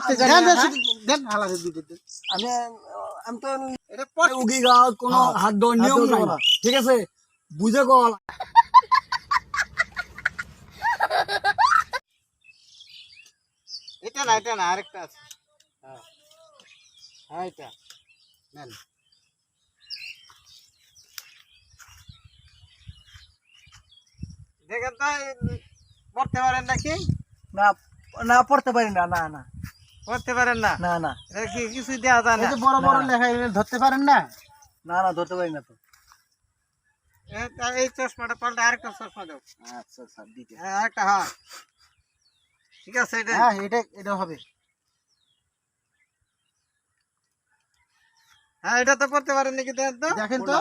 পড়তে জানি না। দেন হালাতে দুটো দেন। আমি আমি তো এটা পরে উগি গা কোনো হাত ধোয়ার নিয়ম হাত ধোবো নাই না। ঠিক আছে বুঝে কল এটা না আরেকটা আছে। হ্যাঁ এটা নেন। দেখেন তো পড়তে পারেন নাকি? না না পড়তে পারি না, না না পড়তে পারেন না? না না এটা কি কিছুই দেওয়া যায় এই না? যে বড় বড় না। লেখা এগুলো ধরতে পারেন না? না না ধরতে পারি না তো। এই চশমাটা পাল্টে আরেকটা চশমা দাও। আচ্ছা আচ্ছা দিতে। হ্যাঁ আরেকটা, হ্যাঁ ঠিক আছে এটা। হ্যাঁ এটা হবে। হ্যাঁ এটা তো পড়তে পারেন নাকি? দেখেন তো দেখেন তো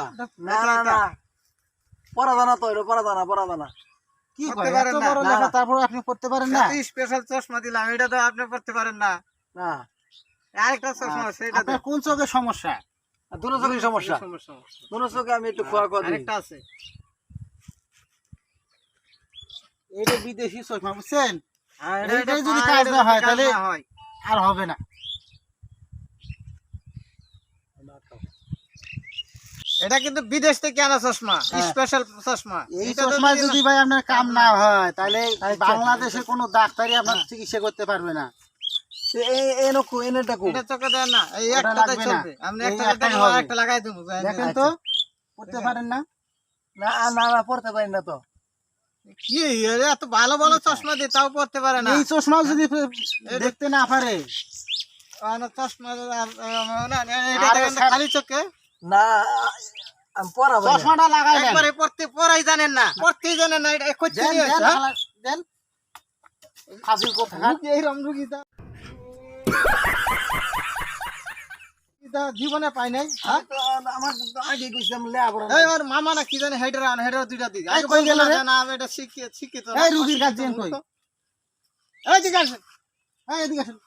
না না না পড়া জানা তো, এটা পড়া জানা, পড়া জানা। কি পড়তে করে পারেন এত না? বড় না, লেখা না। তারপর আপনি পড়তে পারেন না? স্পেশাল চশমা দিলাম, এটা তো আপনি পড়তে পারেন না। না আরেকটা চশমা আছে, এটা আপনার কোন চোখের সমস্যা? দুটো চোখের সমস্যা, সমস্যা। দুটো চোখে আমি একটু খোয়া খোয়া দিই। আরেকটা আছে। এটা বিদেশি চশমা বুঝছেন? হ্যাঁ, এইটাই যদি কাজ না হয়, তাহলে হয়। আর হবে না। এটা কিন্তু বিদেশ থেকে আনা চশমা, হ্যাঁ। স্পেশাল চশমা। এই এটা চশমা যদি ভাই আপনার কাম না হয়, তাহলে আচ্ছা। বাংলাদেশে কোনো ডাক্তারই আপনার চিকিৎসা করতে পারবে না। এনকু এনেটা কো এটা চোখে দেন না, এই ওটা একটাতে লাগবে না। চলবে। আপনি এই একটা একটাই দেখেন, হবে। একটা লাগাই দেবো। দেখেন তো পড়তে পারেন না? না না না পড়তে পারি না তো। কি এত ভালো ভালো চশমা দিয়ে তাও পড়তে পারে না? এই চশমাও যদি দেখতে না পারে, চশমা এটা আরে দেখেন তো, স্যার- খালি চোখে না আমি পড়াবো না। চশমাটা লাগাই দেন। একবারে পড়াই জানেন না, পড়তেই জানেন না। এটা করতে দেন, নিয়ে দেন, আসছে, হ্যাঁ? হালা- দেন। ফাজিল কোথাকার। এইরকম রুগীটা জীবনে পাই নাই, হ্যাঁ? আমি তো আমার তো আগে কইছিলাম লেখাপড়া এই নাই। ওর মামা না কি জানে হেডার দুইটা দিকে এই কই গেল রে? না, আমি এটা শিক্ষিত না। এই রুগীর গার্জিয়ান কই? এই দিকে আসেন, এই এদিকে আসেন।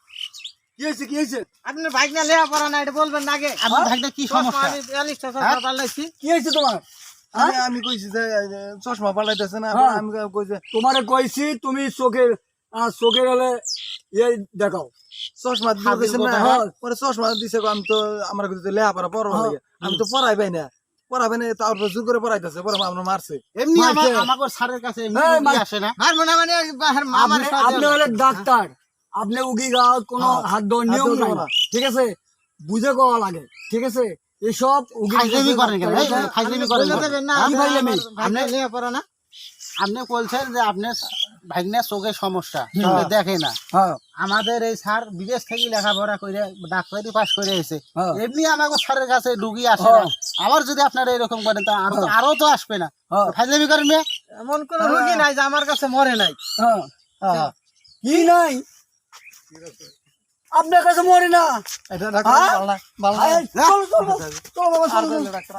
কি হয়েছে কি হয়েছে আপনার বাইক না লেয়া পড়া না, এটা বলবেন না আগে। আপনার ভাইটা কি চশমা সমস্যা? আমি 42টা চশমা পাল্টাইছি। কি হয়েছে তোমার? আমি কইছি যে চশমা পাল্টাইতেছে না, হ্যাঁ। আমি কইছি তোমারে কইছি তুমি চোখের হলে ইয়ে দেখাও চশমা হাবিল দিয়েছে না, কোথাকার। পরে চশমা দিছে গো, আমি তো আমার কাছে লেখাপড়া পড়াবো লাগে, আমি তো পড়াই পাই না, তারপর জোর করে পড়াইতেছে, পরে আমরা মারছে। এমনি মারছে। আমাকে স্যারের কাছে এমনি এই, রুগী আসে না? আর মনে মানে মামার আপনি হলে ডাক্তার আপনি উগি গা কোনো হ্যাঁ, হাত ধোয়ার হাত নিয়ম ধোবো নাই না। ঠিক আছে বুঝে কওয়া লাগে ঠিক আছে এসব উগি ফাইজলামি করেন কেন? এই, ডাক্তার- ফাইজলামি করেন কেন? দেবেন না, কি ফাইলামি? আপনি লেয়া পড়া না। আপনি বলছেন যে আপনার ভাগ্নের চোখের সমস্যা, হ্যাঁ। দেখে না। হ্যাঁ আমাদের এই স্যার বিদেশ থেকে লেখাপড়া করে ডাক্তারি পাস করে এসে হ্যাঁ। এমনি আমাকে স্যারের কাছে রুগী আসে না। আবার যদি আপনারা এরকম করেন তা আরো তো আসবে না। হ্যাঁ। ফাইজলামি করেন না? এমন কোন রুগী নাই যে আমার কাছে মরে নাই। হ্যাঁ হ্যাঁ। কি নাই আপনার কাছে মরে না এটা ডাক্তার হ্যাঁ? ভালো না, ভালো না। চলো চলো চলো বাবা চলো ডাক্তার